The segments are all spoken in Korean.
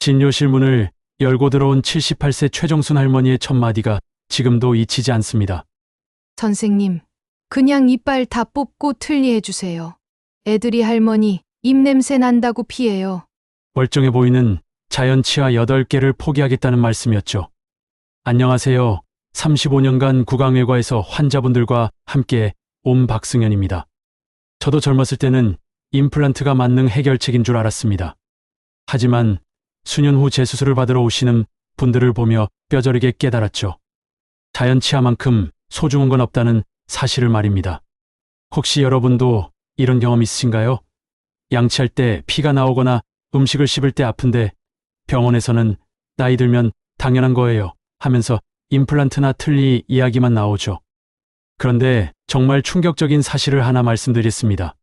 진료실 문을 열고 들어온 78세 최정순 할머니의 첫 마디가 지금도 잊히지 않습니다. 선생님, 그냥 이빨 다 뽑고 틀니해 주세요. 애들이 할머니 입냄새 난다고 피해요. 멀쩡해 보이는 자연 치아 8개를 포기하겠다는 말씀이었죠. 안녕하세요. 35년간 구강외과에서 환자분들과 함께 온 박승현입니다. 저도 젊었을 때는 임플란트가 만능 해결책인 줄 알았습니다. 하지만 수년 후 재수술을 받으러 오시는 분들을 보며 뼈저리게 깨달았죠. 자연 치아만큼 소중한 건 없다는 사실을 말입니다. 혹시 여러분도 이런 경험 있으신가요? 양치할 때 피가 나오거나 음식을 씹을 때 아픈데 병원에서는 나이 들면 당연한 거예요 하면서 임플란트나 틀니 이야기만 나오죠. 그런데 정말 충격적인 사실을 하나 말씀드리겠습니다.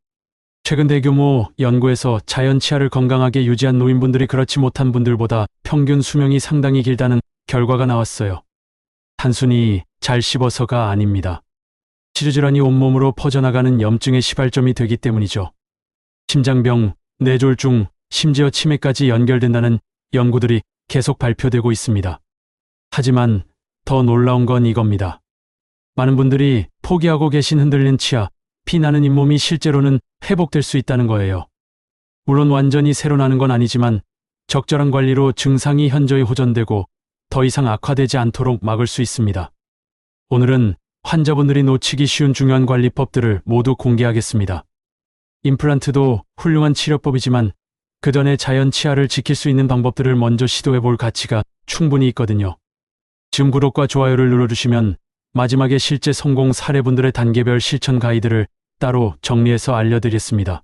최근 대규모 연구에서 자연 치아를 건강하게 유지한 노인분들이 그렇지 못한 분들보다 평균 수명이 상당히 길다는 결과가 나왔어요. 단순히 잘 씹어서가 아닙니다. 치주질환이 온몸으로 퍼져나가는 염증의 시발점이 되기 때문이죠. 심장병, 뇌졸중, 심지어 치매까지 연결된다는 연구들이 계속 발표되고 있습니다. 하지만 더 놀라운 건 이겁니다. 많은 분들이 포기하고 계신 흔들린 치아, 피나는 잇몸이 실제로는 회복될 수 있다는 거예요. 물론 완전히 새로 나는 건 아니지만 적절한 관리로 증상이 현저히 호전되고 더 이상 악화되지 않도록 막을 수 있습니다. 오늘은 환자분들이 놓치기 쉬운 중요한 관리법들을 모두 공개하겠습니다. 임플란트도 훌륭한 치료법이지만 그 전에 자연 치아를 지킬 수 있는 방법들을 먼저 시도해 볼 가치가 충분히 있거든요. 지금 구독과 좋아요를 눌러주시면 마지막에 실제 성공 사례분들의 단계별 실천 가이드를 따로 정리해서 알려드리겠습니다.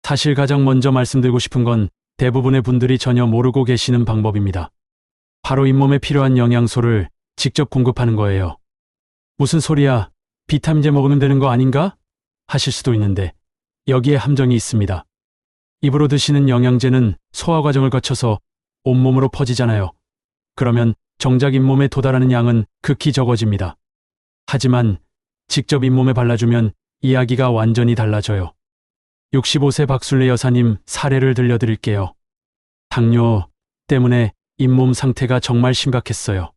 사실 가장 먼저 말씀드리고 싶은 건 대부분의 분들이 전혀 모르고 계시는 방법입니다. 바로 잇몸에 필요한 영양소를 직접 공급하는 거예요. 무슨 소리야? 비타민제 먹으면 되는 거 아닌가? 하실 수도 있는데 여기에 함정이 있습니다. 입으로 드시는 영양제는 소화 과정을 거쳐서 온몸으로 퍼지잖아요. 그러면 정작 잇몸에 도달하는 양은 극히 적어집니다. 하지만 직접 잇몸에 발라주면 이야기가 완전히 달라져요. 65세 박순례 여사님 사례를 들려드릴게요. 당뇨 때문에 잇몸 상태가 정말 심각했어요.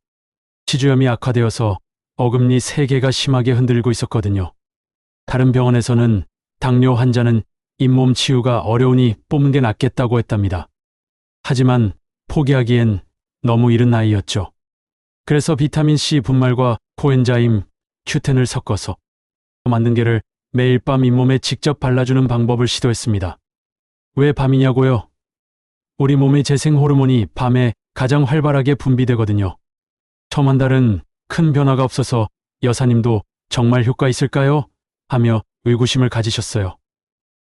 치주염이 악화되어서 어금니 3개가 심하게 흔들리고 있었거든요. 다른 병원에서는 당뇨 환자는 잇몸 치유가 어려우니 뽑는 게 낫겠다고 했답니다. 하지만 포기하기엔 너무 이른 나이였죠. 그래서 비타민C 분말과 코엔자임 Q10을 섞어서 만든 게를 매일 밤 잇몸에 직접 발라주는 방법을 시도했습니다. 왜 밤이냐고요? 우리 몸의 재생 호르몬이 밤에 가장 활발하게 분비되거든요. 처음 한 달은 큰 변화가 없어서 여사님도 정말 효과 있을까요? 하며 의구심을 가지셨어요.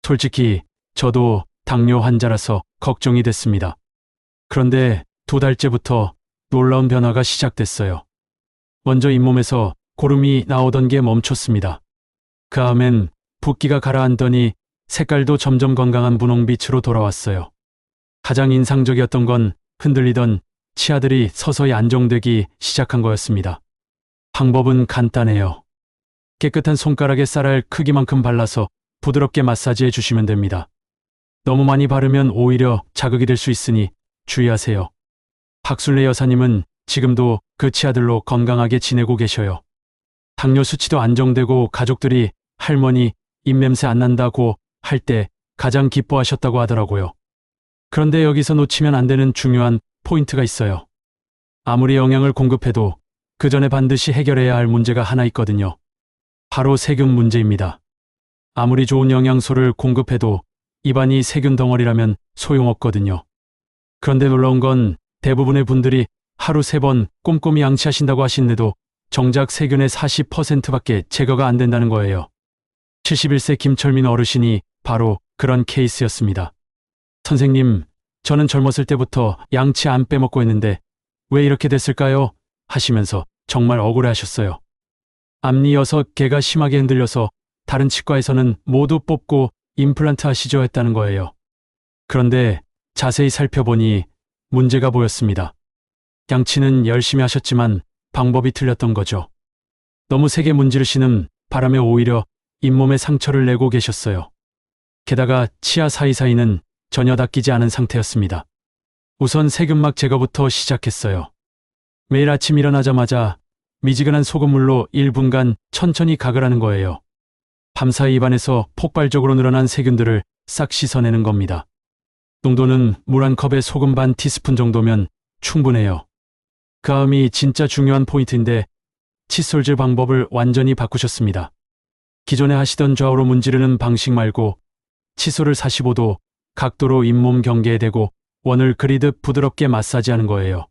솔직히 저도 당뇨 환자라서 걱정이 됐습니다. 그런데 2달째부터 놀라운 변화가 시작됐어요. 먼저 잇몸에서 고름이 나오던 게 멈췄습니다. 그 다음엔 붓기가 가라앉더니 색깔도 점점 건강한 분홍빛으로 돌아왔어요. 가장 인상적이었던 건 흔들리던 치아들이 서서히 안정되기 시작한 거였습니다. 방법은 간단해요. 깨끗한 손가락에 쌀알 크기만큼 발라서 부드럽게 마사지해 주시면 됩니다. 너무 많이 바르면 오히려 자극이 될 수 있으니 주의하세요. 박순례 여사님은 지금도 그 치아들로 건강하게 지내고 계셔요. 당뇨 수치도 안정되고 가족들이 할머니 입냄새 안 난다고 할 때 가장 기뻐하셨다고 하더라고요. 그런데 여기서 놓치면 안 되는 중요한 포인트가 있어요. 아무리 영양을 공급해도 그 전에 반드시 해결해야 할 문제가 하나 있거든요. 바로 세균 문제입니다. 아무리 좋은 영양소를 공급해도 입안이 세균 덩어리라면 소용없거든요. 그런데 놀라운 건 대부분의 분들이 하루 3번 꼼꼼히 양치하신다고 하시는데도 정작 세균의 40%밖에 제거가 안 된다는 거예요. 71세 김철민 어르신이 바로 그런 케이스였습니다. 선생님, 저는 젊었을 때부터 양치 안 빼먹고 했는데 왜 이렇게 됐을까요? 하시면서 정말 억울해하셨어요. 앞니 6개가 심하게 흔들려서 다른 치과에서는 모두 뽑고 임플란트 하시죠 했다는 거예요. 그런데 자세히 살펴보니 문제가 보였습니다. 양치는 열심히 하셨지만 방법이 틀렸던 거죠. 너무 세게 문지르시는 바람에 오히려 잇몸에 상처를 내고 계셨어요. 게다가 치아 사이사이는 전혀 닦이지 않은 상태였습니다. 우선 세균막 제거부터 시작했어요. 매일 아침 일어나자마자 미지근한 소금물로 1분간 천천히 가글하는 거예요. 밤사이 입안에서 폭발적으로 늘어난 세균들을 싹 씻어내는 겁니다. 농도는 물 한 컵에 소금 반 티스푼 정도면 충분해요. 그 다음이 진짜 중요한 포인트인데 칫솔질 방법을 완전히 바꾸셨습니다. 기존에 하시던 좌우로 문지르는 방식 말고 칫솔을 45도 각도로 잇몸 경계에 대고 원을 그리듯 부드럽게 마사지하는 거예요.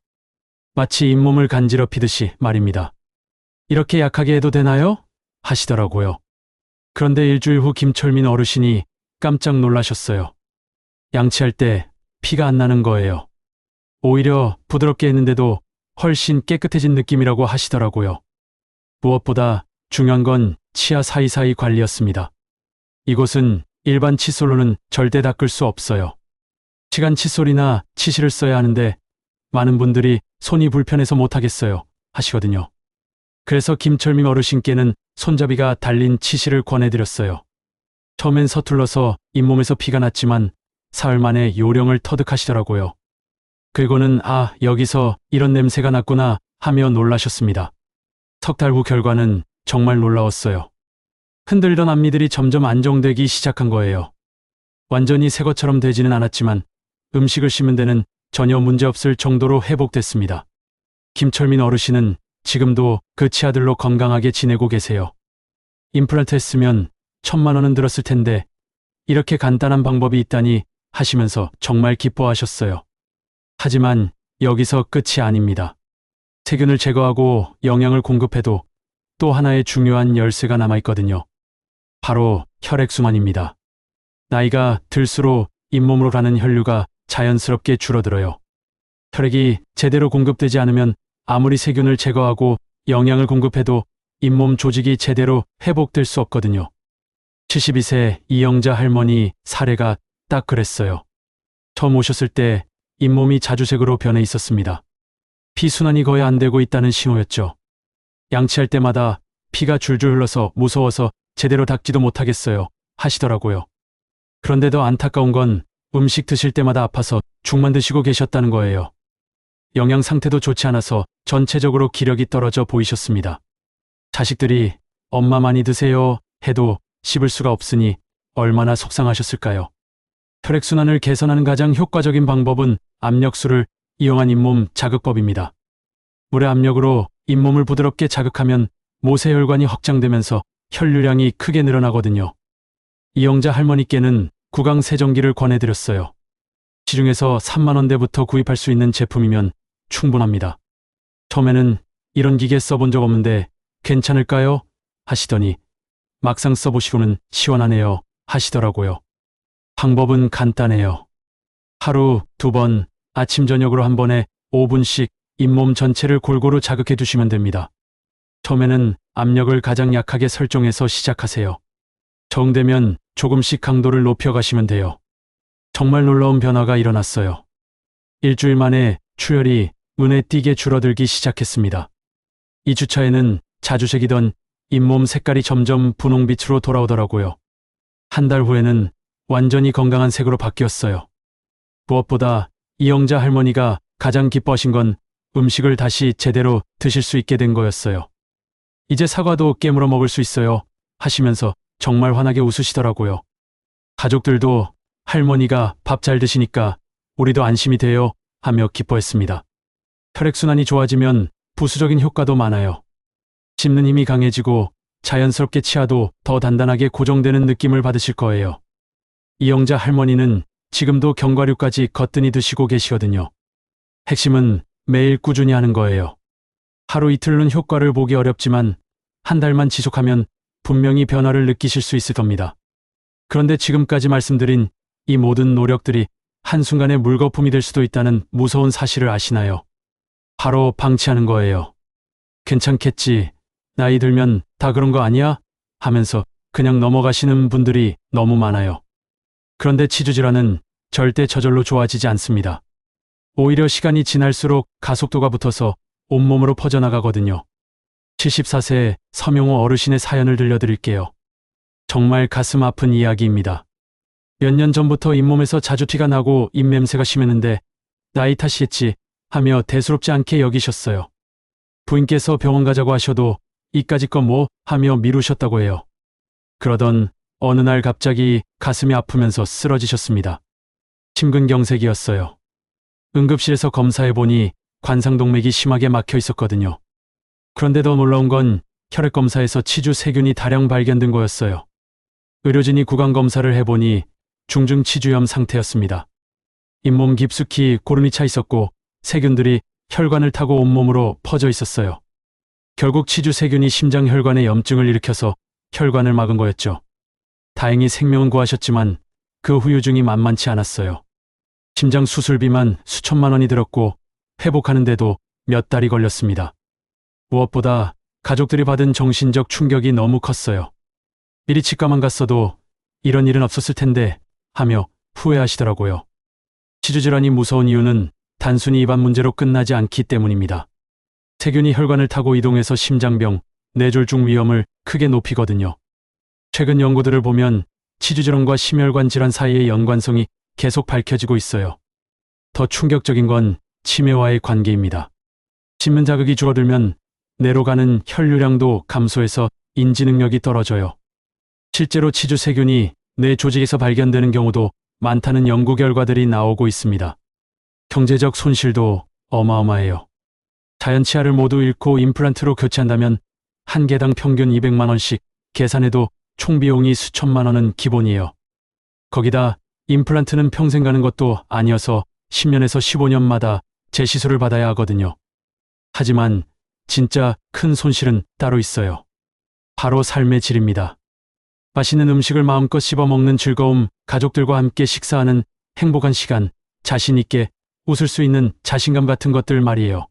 마치 잇몸을 간지럽히듯이 말입니다. 이렇게 약하게 해도 되나요? 하시더라고요. 그런데 일주일 후 김철민 어르신이 깜짝 놀라셨어요. 양치할 때 피가 안 나는 거예요. 오히려 부드럽게 했는데도 훨씬 깨끗해진 느낌이라고 하시더라고요. 무엇보다 중요한 건 치아 사이사이 관리였습니다. 이곳은 일반 칫솔로는 절대 닦을 수 없어요. 시간 칫솔이나 치실을 써야 하는데 많은 분들이 손이 불편해서 못하겠어요 하시거든요. 그래서 김철민 어르신께는 손잡이가 달린 치실을 권해드렸어요. 처음엔 서툴러서 잇몸에서 피가 났지만 사흘 만에 요령을 터득하시더라고요. 그리고는 여기서 이런 냄새가 났구나 하며 놀라셨습니다. 석 달 후 결과는 정말 놀라웠어요. 흔들리던 앞니들이 점점 안정되기 시작한 거예요. 완전히 새 것처럼 되지는 않았지만 음식을 씹는 데는 전혀 문제없을 정도로 회복됐습니다. 김철민 어르신은 지금도 그 치아들로 건강하게 지내고 계세요. 임플란트 했으면 1,000만 원은 들었을 텐데 이렇게 간단한 방법이 있다니 하시면서 정말 기뻐하셨어요. 하지만 여기서 끝이 아닙니다. 세균을 제거하고 영양을 공급해도 또 하나의 중요한 열쇠가 남아있거든요. 바로 혈액순환입니다. 나이가 들수록 잇몸으로 가는 혈류가 자연스럽게 줄어들어요. 혈액이 제대로 공급되지 않으면 아무리 세균을 제거하고 영양을 공급해도 잇몸 조직이 제대로 회복될 수 없거든요. 72세 이영자 할머니 사례가 딱 그랬어요. 처음 오셨을 때 잇몸이 자주색으로 변해 있었습니다. 피순환이 거의 안 되고 있다는 신호였죠. 양치할 때마다 피가 줄줄 흘러서 무서워서 제대로 닦지도 못하겠어요 하시더라고요. 그런데 더 안타까운 건 음식 드실 때마다 아파서 죽만 드시고 계셨다는 거예요. 영양 상태도 좋지 않아서 전체적으로 기력이 떨어져 보이셨습니다. 자식들이 엄마 많이 드세요 해도 씹을 수가 없으니 얼마나 속상하셨을까요? 혈액순환을 개선하는 가장 효과적인 방법은 압력술을 이용한 잇몸 자극법입니다. 물의 압력으로 잇몸을 부드럽게 자극하면 모세혈관이 확장되면서 혈류량이 크게 늘어나거든요. 이영자 할머니께는 구강 세정기를 권해드렸어요. 시중에서 3만 원대부터 구입할 수 있는 제품이면 충분합니다. 처음에는 이런 기계 써본 적 없는데 괜찮을까요? 하시더니 막상 써보시고는 시원하네요 하시더라고요. 방법은 간단해요. 하루 2번, 아침 저녁으로 한 번에 5분씩 잇몸 전체를 골고루 자극해 두시면 됩니다. 처음에는 압력을 가장 약하게 설정해서 시작하세요. 정되면 조금씩 강도를 높여가시면 돼요. 정말 놀라운 변화가 일어났어요. 일주일 만에 출혈이 눈에 띄게 줄어들기 시작했습니다. 2주차에는 자주색이던 잇몸 색깔이 점점 분홍빛으로 돌아오더라고요. 한 달 후에는 완전히 건강한 색으로 바뀌었어요. 무엇보다 이영자 할머니가 가장 기뻐하신 건 음식을 다시 제대로 드실 수 있게 된 거였어요. 이제 사과도 깨물어 먹을 수 있어요 하시면서 정말 환하게 웃으시더라고요. 가족들도 할머니가 밥 잘 드시니까 우리도 안심이 돼요 하며 기뻐했습니다. 혈액순환이 좋아지면 부수적인 효과도 많아요. 씹는 힘이 강해지고 자연스럽게 치아도 더 단단하게 고정되는 느낌을 받으실 거예요. 이영자 할머니는 지금도 견과류까지 거뜬히 드시고 계시거든요. 핵심은 매일 꾸준히 하는 거예요. 하루 이틀은 효과를 보기 어렵지만 한 달만 지속하면 분명히 변화를 느끼실 수 있을 겁니다. 그런데 지금까지 말씀드린 이 모든 노력들이 한순간에 물거품이 될 수도 있다는 무서운 사실을 아시나요? 바로 방치하는 거예요. 괜찮겠지, 나이 들면 다 그런 거 아니야? 하면서 그냥 넘어가시는 분들이 너무 많아요. 그런데 치주질환은 절대 저절로 좋아지지 않습니다. 오히려 시간이 지날수록 가속도가 붙어서 온몸으로 퍼져나가거든요. 74세 서명호 어르신의 사연을 들려드릴게요. 정말 가슴 아픈 이야기입니다. 몇 년 전부터 잇몸에서 자주 티가 나고 입냄새가 심했는데 나이 탓이겠지 하며 대수롭지 않게 여기셨어요. 부인께서 병원 가자고 하셔도 이까짓 거 뭐 하며 미루셨다고 해요. 그러던 어느 날 갑자기 가슴이 아프면서 쓰러지셨습니다. 심근경색이었어요. 응급실에서 검사해보니 관상동맥이 심하게 막혀 있었거든요. 그런데 더 놀라운 건 혈액검사에서 치주 세균이 다량 발견된 거였어요. 의료진이 구강검사를 해보니 중증 치주염 상태였습니다. 잇몸 깊숙이 고름이 차 있었고 세균들이 혈관을 타고 온몸으로 퍼져 있었어요. 결국 치주 세균이 심장 혈관에 염증을 일으켜서 혈관을 막은 거였죠. 다행히 생명은 구하셨지만 그 후유증이 만만치 않았어요. 심장 수술비만 수천만 원이 들었고 회복하는데도 몇 달이 걸렸습니다. 무엇보다 가족들이 받은 정신적 충격이 너무 컸어요. 미리 치과만 갔어도 이런 일은 없었을 텐데 하며 후회하시더라고요. 치주질환이 무서운 이유는 단순히 입안 문제로 끝나지 않기 때문입니다. 세균이 혈관을 타고 이동해서 심장병, 뇌졸중 위험을 크게 높이거든요. 최근 연구들을 보면 치주질환과 심혈관 질환 사이의 연관성이 계속 밝혀지고 있어요. 더 충격적인 건 치매와의 관계입니다. 신문 자극이 줄어들면 뇌로 가는 혈류량도 감소해서 인지 능력이 떨어져요. 실제로 치주 세균이 뇌 조직에서 발견되는 경우도 많다는 연구 결과들이 나오고 있습니다. 경제적 손실도 어마어마해요. 자연 치아를 모두 잃고 임플란트로 교체한다면 한 개당 평균 200만 원씩 계산해도 총 비용이 수천만 원은 기본이에요. 거기다 임플란트는 평생 가는 것도 아니어서 10년에서 15년마다 재시술을 받아야 하거든요. 하지만 진짜 큰 손실은 따로 있어요. 바로 삶의 질입니다. 맛있는 음식을 마음껏 씹어 먹는 즐거움, 가족들과 함께 식사하는 행복한 시간, 자신 있게 웃을 수 있는 자신감 같은 것들 말이에요.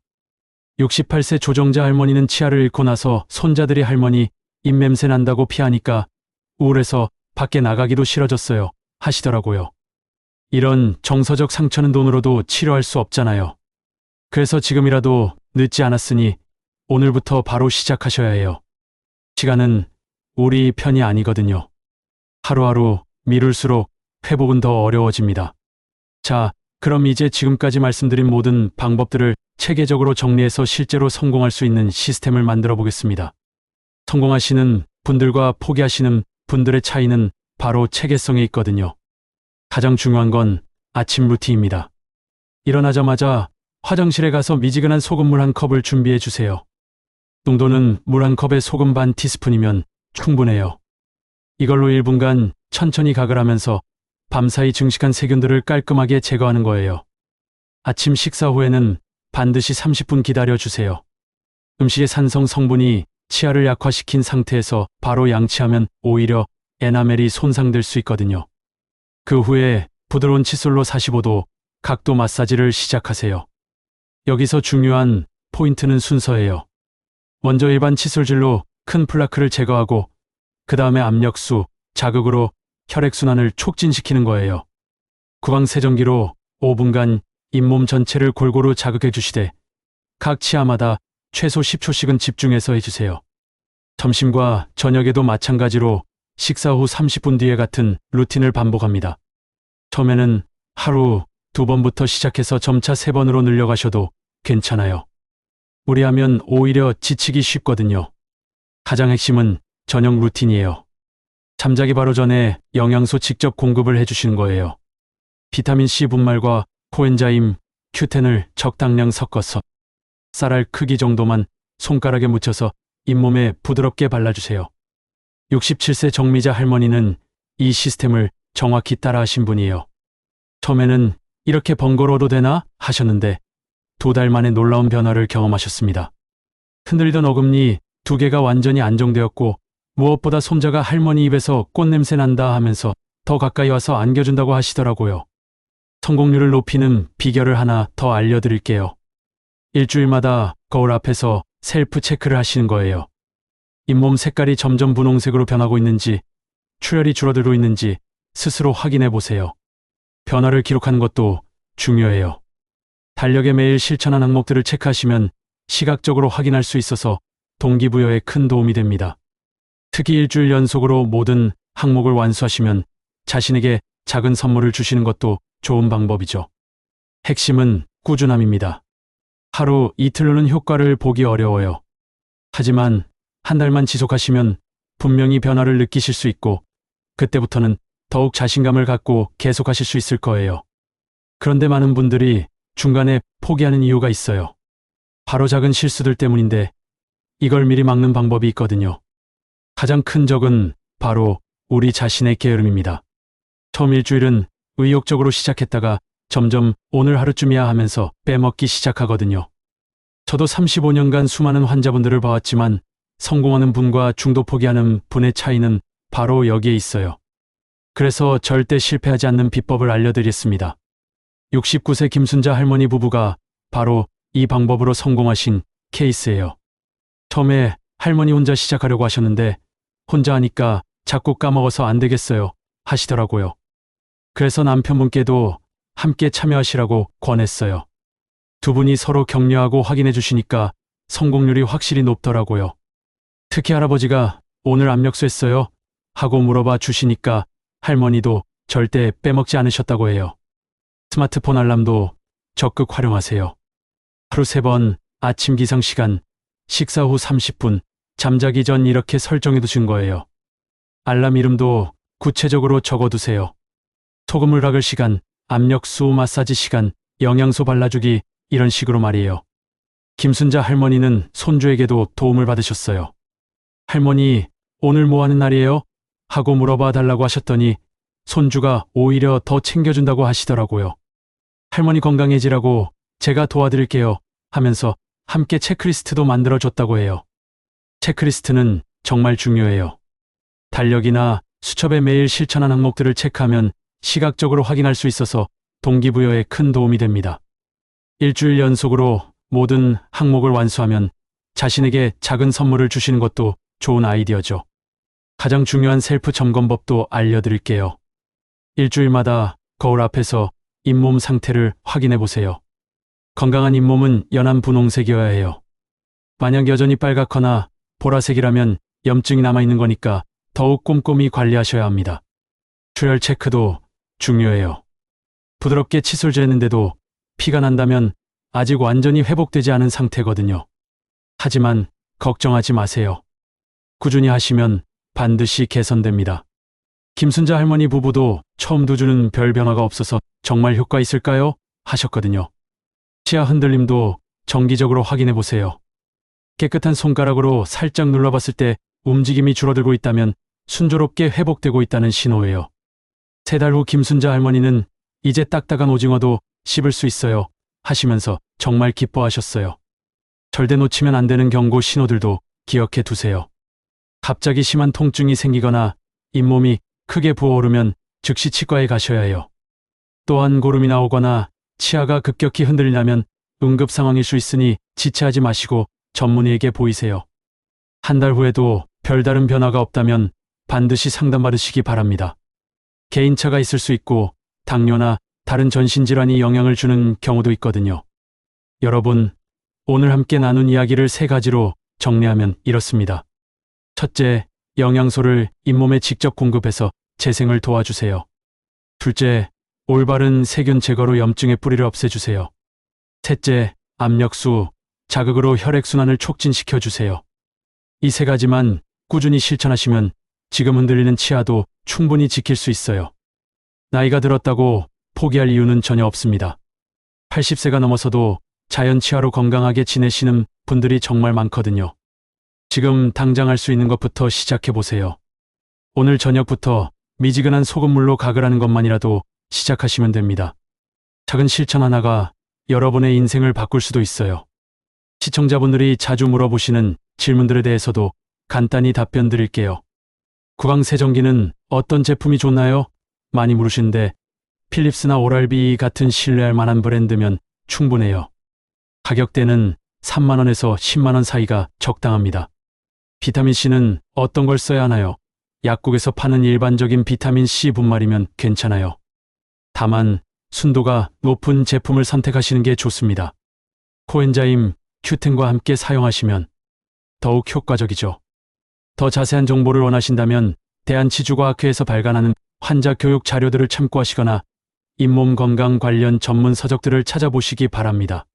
68세 조정자 할머니는 치아를 잃고 나서 손자들이 할머니 입냄새 난다고 피하니까 우울해서 밖에 나가기도 싫어졌어요 하시더라고요. 이런 정서적 상처는 돈으로도 치료할 수 없잖아요. 그래서 지금이라도 늦지 않았으니 오늘부터 바로 시작하셔야 해요. 시간은 우리 편이 아니거든요. 하루하루 미룰수록 회복은 더 어려워집니다. 자, 그럼 이제 지금까지 말씀드린 모든 방법들을 체계적으로 정리해서 실제로 성공할 수 있는 시스템을 만들어 보겠습니다. 성공하시는 분들과 포기하시는 분들의 차이는 바로 체계성에 있거든요. 가장 중요한 건 아침 루틴입니다. 일어나자마자 화장실에 가서 미지근한 소금물 한 컵을 준비해 주세요. 농도는 물 한 컵에 소금 반 티스푼이면 충분해요. 이걸로 1분간 천천히 각을 하면서 밤사이 증식한 세균들을 깔끔하게 제거하는 거예요. 아침 식사 후에는 반드시 30분 기다려 주세요. 음식의 산성 성분이 치아를 약화시킨 상태에서 바로 양치하면 오히려 에나멜이 손상될 수 있거든요. 그 후에 부드러운 칫솔로 45도 각도 마사지를 시작하세요. 여기서 중요한 포인트는 순서예요. 먼저 일반 칫솔질로 큰 플라크를 제거하고 그 다음에 압력수, 자극으로 혈액순환을 촉진시키는 거예요. 구강세정기로 5분간 잇몸 전체를 골고루 자극해 주시되 각 치아마다 최소 10초씩은 집중해서 해주세요. 점심과 저녁에도 마찬가지로 식사 후 30분 뒤에 같은 루틴을 반복합니다. 처음에는 하루 2번부터 시작해서 점차 3번으로 늘려가셔도 괜찮아요. 무리하면 오히려 지치기 쉽거든요. 가장 핵심은 저녁 루틴이에요. 잠자기 바로 전에 영양소 직접 공급을 해주시는 거예요. 비타민C 분말과 코엔자임, Q10을 적당량 섞어서 쌀알 크기 정도만 손가락에 묻혀서 잇몸에 부드럽게 발라주세요. 67세 정미자 할머니는 이 시스템을 정확히 따라하신 분이에요. 처음에는 이렇게 번거로워도 되나 하셨는데 2달 만에 놀라운 변화를 경험하셨습니다. 흔들리던 어금니 2개가 완전히 안정되었고 무엇보다 손자가 할머니 입에서 꽃냄새 난다 하면서 더 가까이 와서 안겨준다고 하시더라고요. 성공률을 높이는 비결을 하나 더 알려드릴게요. 일주일마다 거울 앞에서 셀프 체크를 하시는 거예요. 잇몸 색깔이 점점 분홍색으로 변하고 있는지, 출혈이 줄어들고 있는지 스스로 확인해 보세요. 변화를 기록하는 것도 중요해요. 달력에 매일 실천한 항목들을 체크하시면 시각적으로 확인할 수 있어서 동기부여에 큰 도움이 됩니다. 특히 일주일 연속으로 모든 항목을 완수하시면 자신에게 작은 선물을 주시는 것도 좋은 방법이죠. 핵심은 꾸준함입니다. 하루 이틀로는 효과를 보기 어려워요. 하지만 한 달만 지속하시면 분명히 변화를 느끼실 수 있고 그때부터는 더욱 자신감을 갖고 계속하실 수 있을 거예요. 그런데 많은 분들이 중간에 포기하는 이유가 있어요. 바로 작은 실수들 때문인데 이걸 미리 막는 방법이 있거든요. 가장 큰 적은 바로 우리 자신의 게으름입니다. 처음 일주일은 의욕적으로 시작했다가 점점 오늘 하루쯤이야 하면서 빼먹기 시작하거든요. 저도 35년간 수많은 환자분들을 봐왔지만 성공하는 분과 중도 포기하는 분의 차이는 바로 여기에 있어요. 그래서 절대 실패하지 않는 비법을 알려드리겠습니다. 69세 김순자 할머니 부부가 바로 이 방법으로 성공하신 케이스예요. 처음에 할머니 혼자 시작하려고 하셨는데 혼자 하니까 자꾸 까먹어서 안 되겠어요 하시더라고요. 그래서 남편분께도 함께 참여하시라고 권했어요. 두 분이 서로 격려하고 확인해 주시니까 성공률이 확실히 높더라고요. 특히 할아버지가 오늘 압력수 했어요 하고 물어봐 주시니까 할머니도 절대 빼먹지 않으셨다고 해요. 스마트폰 알람도 적극 활용하세요. 하루 3번, 아침 기상 시간, 식사 후 30분, 잠자기 전 이렇게 설정해 두신 거예요. 알람 이름도 구체적으로 적어두세요. 소금물 닦을 시간, 압력수 마사지 시간, 영양소 발라주기 이런 식으로 말이에요. 김순자 할머니는 손주에게도 도움을 받으셨어요. 할머니, 오늘 뭐 하는 날이에요? 하고 물어봐 달라고 하셨더니 손주가 오히려 더 챙겨준다고 하시더라고요. 할머니 건강해지라고 제가 도와드릴게요 하면서 함께 체크리스트도 만들어줬다고 해요. 체크리스트는 정말 중요해요. 달력이나 수첩에 매일 실천한 항목들을 체크하면 시각적으로 확인할 수 있어서 동기부여에 큰 도움이 됩니다. 일주일 연속으로 모든 항목을 완수하면 자신에게 작은 선물을 주시는 것도 좋은 아이디어죠. 가장 중요한 셀프 점검법도 알려드릴게요. 일주일마다 거울 앞에서 잇몸 상태를 확인해 보세요. 건강한 잇몸은 연한 분홍색이어야 해요. 만약 여전히 빨갛거나 보라색이라면 염증이 남아있는 거니까 더욱 꼼꼼히 관리하셔야 합니다. 출혈 체크도 중요해요. 부드럽게 칫솔질했는데도 피가 난다면 아직 완전히 회복되지 않은 상태거든요. 하지만 걱정하지 마세요. 꾸준히 하시면 반드시 개선됩니다. 김순자 할머니 부부도 처음 2주는 별 변화가 없어서 정말 효과 있을까요? 하셨거든요. 치아 흔들림도 정기적으로 확인해 보세요. 깨끗한 손가락으로 살짝 눌러봤을 때 움직임이 줄어들고 있다면 순조롭게 회복되고 있다는 신호예요. 3달 후 김순자 할머니는 이제 딱딱한 오징어도 씹을 수 있어요 하시면서 정말 기뻐하셨어요. 절대 놓치면 안 되는 경고 신호들도 기억해 두세요. 갑자기 심한 통증이 생기거나 잇몸이 크게 부어오르면 즉시 치과에 가셔야 해요. 또한 고름이 나오거나 치아가 급격히 흔들리면 응급 상황일 수 있으니 지체하지 마시고 전문의에게 보이세요. 한 달 후에도 별다른 변화가 없다면 반드시 상담받으시기 바랍니다. 개인차가 있을 수 있고 당뇨나 다른 전신질환이 영향을 주는 경우도 있거든요. 여러분, 오늘 함께 나눈 이야기를 3가지로 정리하면 이렇습니다. 첫째, 영양소를 잇몸에 직접 공급해서 재생을 도와주세요. 둘째, 올바른 세균 제거로 염증의 뿌리를 없애주세요. 셋째, 압력수, 자극으로 혈액순환을 촉진시켜주세요. 이 3가지만 꾸준히 실천하시면 지금 흔들리는 치아도 충분히 지킬 수 있어요. 나이가 들었다고 포기할 이유는 전혀 없습니다. 80세가 넘어서도 자연 치아로 건강하게 지내시는 분들이 정말 많거든요. 지금 당장 할 수 있는 것부터 시작해 보세요. 오늘 저녁부터 미지근한 소금물로 가글하는 것만이라도 시작하시면 됩니다. 작은 실천 하나가 여러분의 인생을 바꿀 수도 있어요. 시청자분들이 자주 물어보시는 질문들에 대해서도 간단히 답변 드릴게요. 구강세정기는 어떤 제품이 좋나요? 많이 물으시는데 필립스나 오랄비 같은 신뢰할 만한 브랜드면 충분해요. 가격대는 3만 원에서 10만 원 사이가 적당합니다. 비타민C는 어떤 걸 써야 하나요? 약국에서 파는 일반적인 비타민C 분말이면 괜찮아요. 다만 순도가 높은 제품을 선택하시는 게 좋습니다. 코엔자임 Q10과 함께 사용하시면 더욱 효과적이죠. 더 자세한 정보를 원하신다면 대한치주과학회에서 발간하는 환자 교육 자료들을 참고하시거나 잇몸 건강 관련 전문 서적들을 찾아보시기 바랍니다.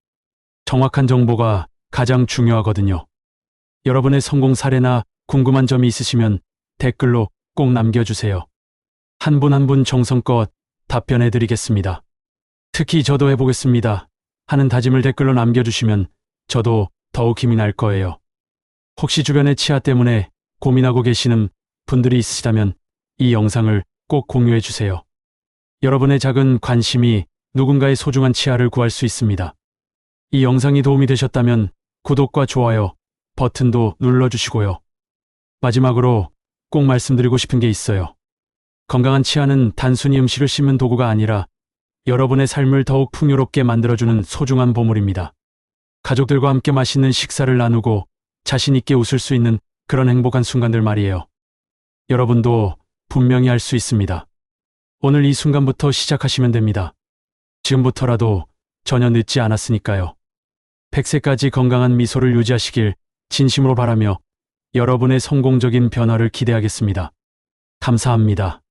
정확한 정보가 가장 중요하거든요. 여러분의 성공 사례나 궁금한 점이 있으시면 댓글로 꼭 남겨주세요. 한 분 한 분 정성껏 답변해 드리겠습니다. 특히 저도 해보겠습니다 하는 다짐을 댓글로 남겨주시면 저도 더욱 힘이 날 거예요. 혹시 주변의 치아 때문에 고민하고 계시는 분들이 있으시다면 이 영상을 꼭 공유해 주세요. 여러분의 작은 관심이 누군가의 소중한 치아를 구할 수 있습니다. 이 영상이 도움이 되셨다면 구독과 좋아요 버튼도 눌러주시고요. 마지막으로 꼭 말씀드리고 싶은 게 있어요. 건강한 치아는 단순히 음식을 씹는 도구가 아니라 여러분의 삶을 더욱 풍요롭게 만들어주는 소중한 보물입니다. 가족들과 함께 맛있는 식사를 나누고 자신 있게 웃을 수 있는 그런 행복한 순간들 말이에요. 여러분도 분명히 할 수 있습니다. 오늘 이 순간부터 시작하시면 됩니다. 지금부터라도 전혀 늦지 않았으니까요. 100세까지 건강한 미소를 유지하시길 진심으로 바라며 여러분의 성공적인 변화를 기대하겠습니다. 감사합니다.